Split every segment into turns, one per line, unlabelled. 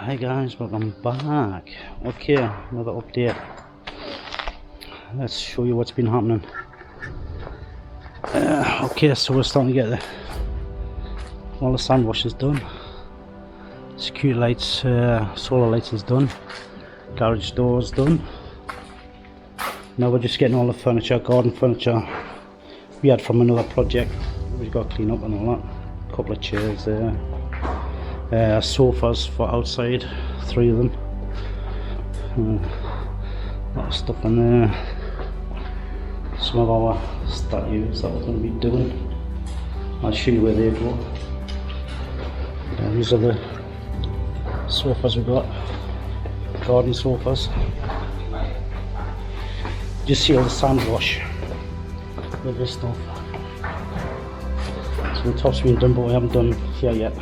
Hi guys, welcome back. Okay, another update. Let's show you what's been happening. Okay, so we're starting to get all the sand washes done. Security lights, solar lights is done. Garage doors done. Now we're just getting all the furniture, garden furniture we had from another project. We've got to clean up and all that. A couple of chairs there. Sofas for outside, 3 of them. A lot of stuff in there. Some of our statues that we're going to be doing. I'll show you where they go. These are the sofas we got, garden sofas. Just see all the sand wash with this stuff. So the top's been done, but we haven't done here yet.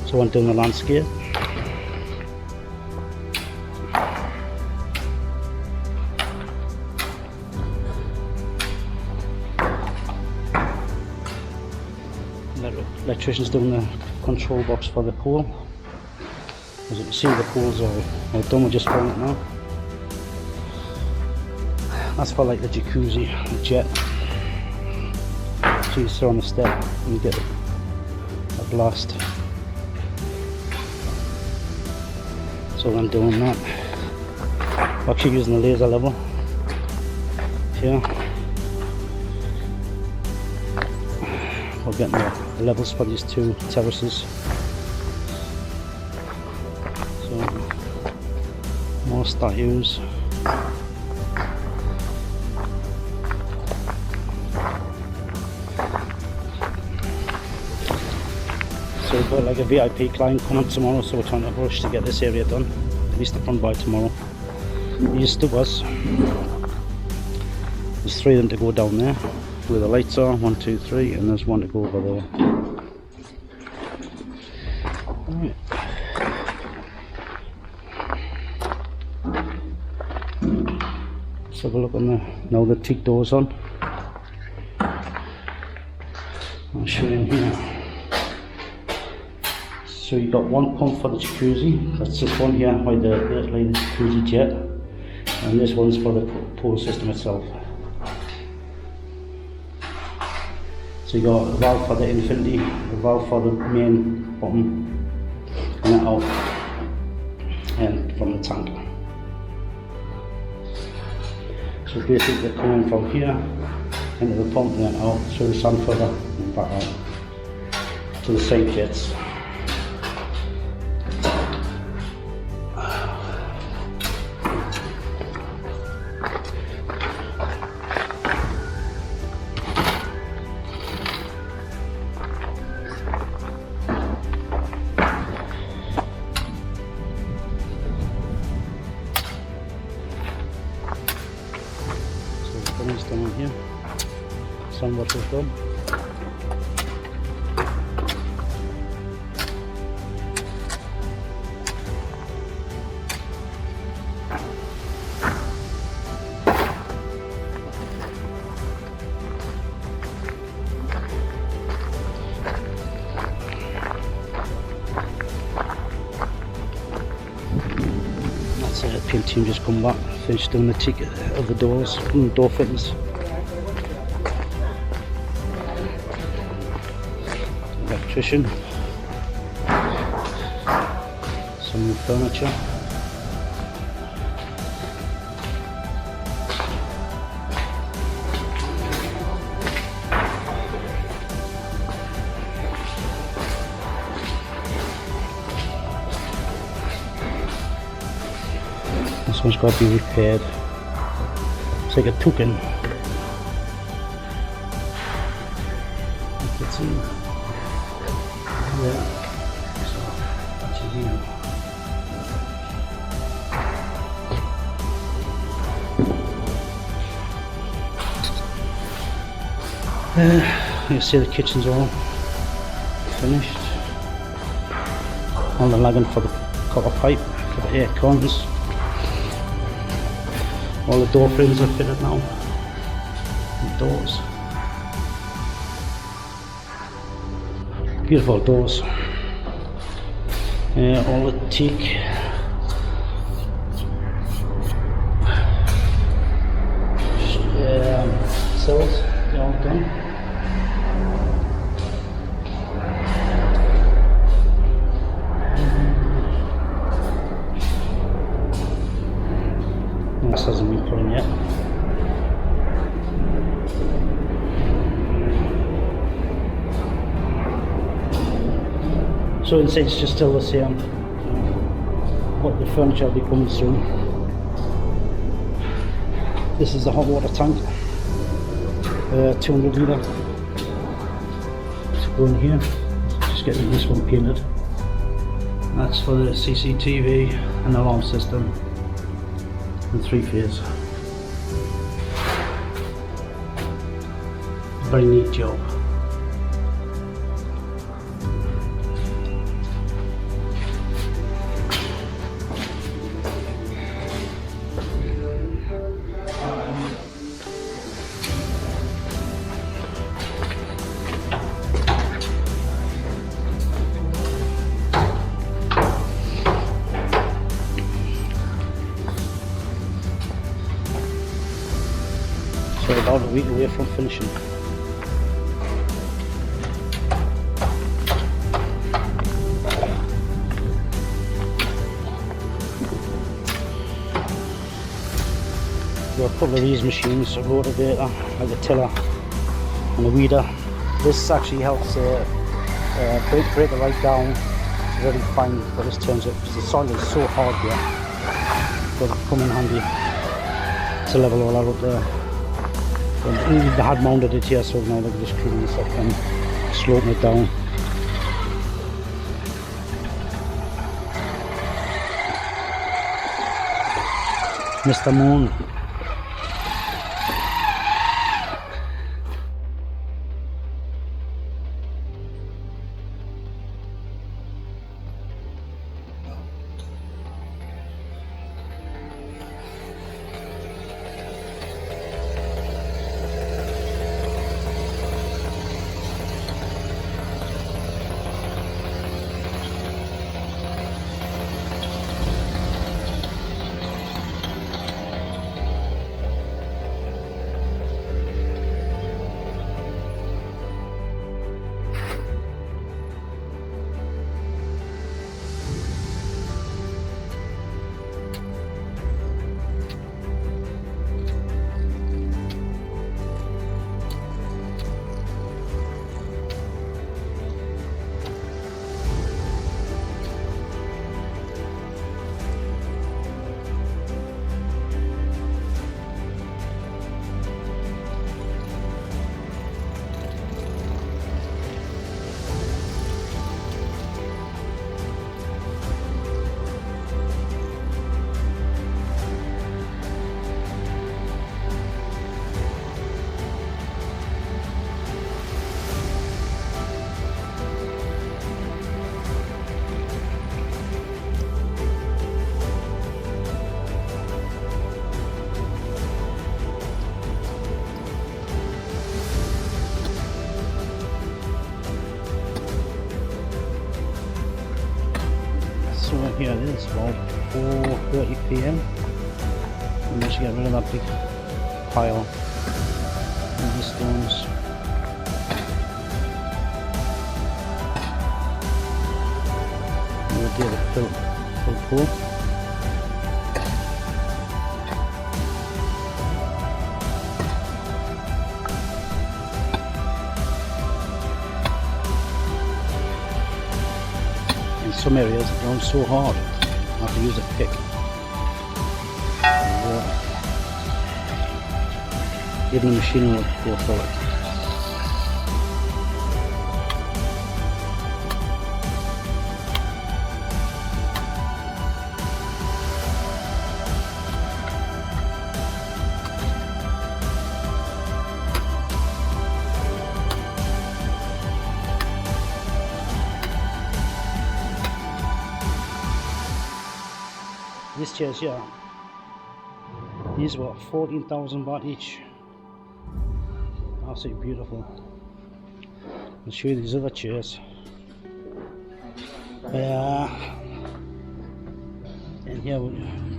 So I'm doing the landscape. The electrician's doing the control box for the pool. As you can see, the pool's all done. We're just filling it now. That's for like the jacuzzi, the jet. So you sit on the step and you get a blast. So I'm doing that. I'm actually using the laser level here. We're getting the levels for these 2 terraces. So more statues. So we've got like a VIP client coming tomorrow, so we're trying to rush to get this area done, at least the front by tomorrow. These to us. There's 3 of them to go down there where the lights are, 1, 2, 3, and there's 1 to go over there. Right. Let's have a look on the, now the teak door's on. I'll show you in here. So you've got 1 pump for the jacuzzi, that's this one here by the jacuzzi jet, and this one's for the pool system itself. So you got a valve for the infinity, a valve for the main bottom, and then out and from the tank. So basically they're coming from here into the pump and then out through the sand filter and back out to the side jets. Done on here. Sun wash is done. That's it, the paint team just come back, finished doing the tick of the doors, door fittings. Electrician. Some new furniture. This one's got to be repaired. It's like a token. You can see. Yeah. So that's a view. You see the kitchen's all finished. All the lagging for the copper pipe for the air cons. All the door frames are fitted now. The doors. Beautiful doors. All the teak. Sills, they're all done. This hasn't been put in yet. So inside it's just still the same, but the furniture will be coming soon. This is the hot water tank, 200 litre. Let's go in here, just getting this one painted. That's for the CCTV and alarm system and 3-phase. Very neat job. So about a week away from finishing. There are a couple of these machines, a rotavator, like a tiller and a weeder. This actually helps break the light down. It's very fine, but this turns it because the soil is so hard here. So it'll come in handy to level all that up there. They had mounted it here, so now they're just cleaning this up and sloping it down. Mr. Moon. So here it is, about 4:30 PM. And we should get rid of that big pile of the stones. We'll do the full pool. In some areas it runs so hard, I have to use a pick. Even the machine will go through it. These chairs here, these were 14,000 baht each. Absolutely beautiful. I'll show you these other chairs. And here we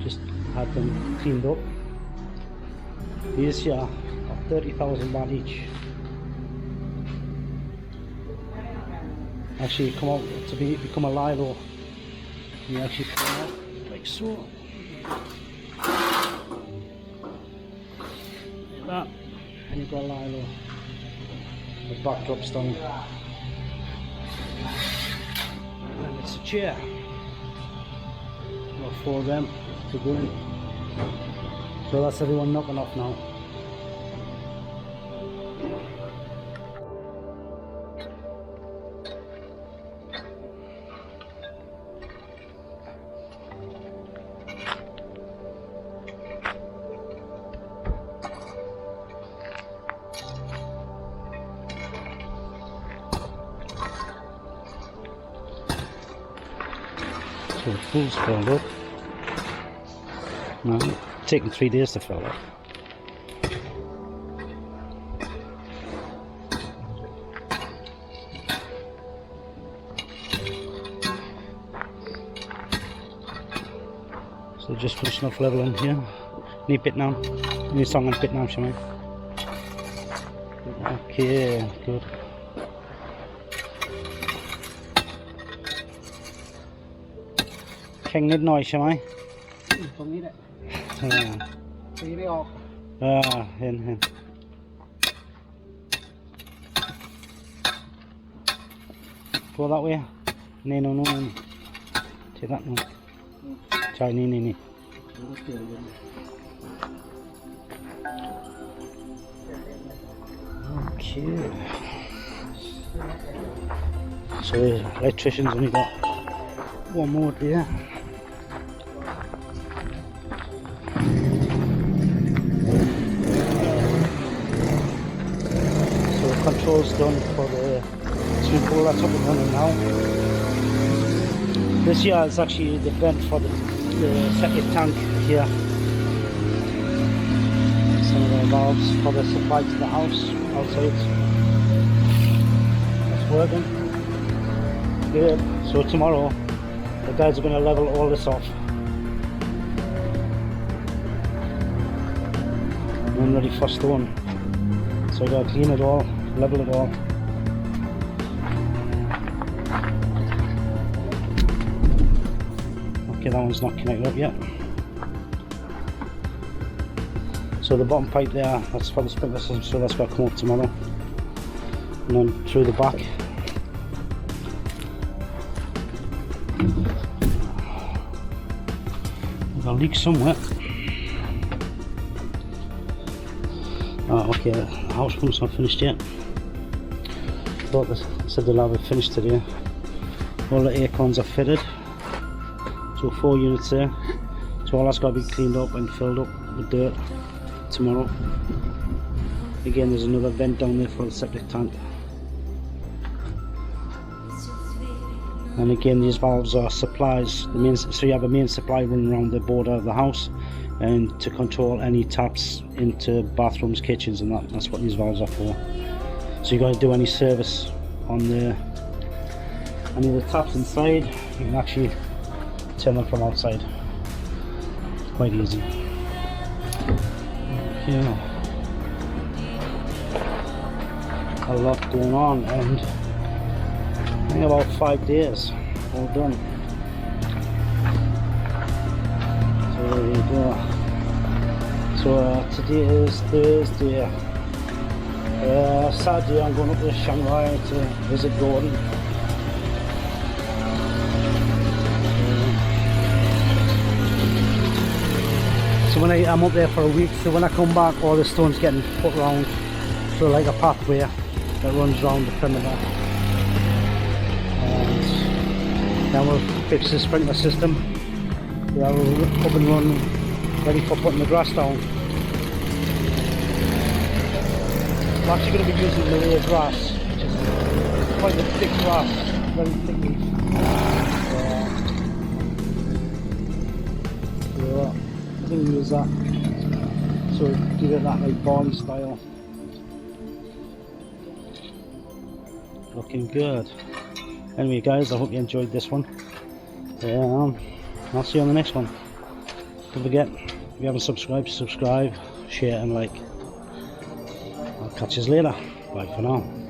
just had them cleaned up. These here are 30,000 baht each. Actually come out to become a lilo. You actually come out like so. Like that. And you've got a lilo. The back drops down. And it's a chair. Got 4 of them to go in. So that's everyone knocking off now. So the pool's filled up. No, it's taken 3 days to fill up. So just finishing off leveling here. Ni pit now. Ni song on pit now, shall I? Okay, good. Khen nít nồiใช่ไหม
ตรงนี้แหละ ตีไม่ออก
เห็น Go that way. No. Take that one. Try ni. Okay. So the electrician's only got 1 more there. Controls done for the swimming pool. That's up and running now. This here is actually the vent for the septic tank here. Some of the valves for the supply to the house outside. That's working. Good. So tomorrow the guys are going to level all this off. And then ready for stone. So I got to clean it all. Level it all. Okay, that one's not connected up yet. So the bottom pipe there, that's for the sprinkler system, so that's got to come up tomorrow. And then through the back. We've got a leak somewhere. Oh, okay, the house pump's not finished yet. Thought they said they'll have it finished today. All the acorns are fitted. So 4 units there. So all that's got to be cleaned up and filled up with dirt tomorrow. Again, there's another vent down there for the septic tank. And again, these valves are supplies. So you have a main supply running around the border of the house, and to control any taps into bathrooms, kitchens, and that's what these valves are for. So you got to do any service on any of the taps inside, you can actually turn them from outside. It's quite easy. Yeah, a lot going on, and I think about 5 days all done. So there you go. So today is Thursday. Saturday I'm going up to Shanghai to visit Gordon. So when I'm up there for a week, so when I come back all the stone's getting put round, so like a pathway that runs round the perimeter. And then we'll fix the sprinkler system. Yeah, we'll up and run, ready for putting the grass down. I'm actually going to be using Malay grass, which is quite a thick grass, very thick leaf. So I'm going to use that, so give it that like barley style. Looking good. Anyway guys, I hope you enjoyed this one. I'll see you on the next one. Don't forget, if you haven't subscribed, subscribe, share and like. I'll catch you later. Bye for now.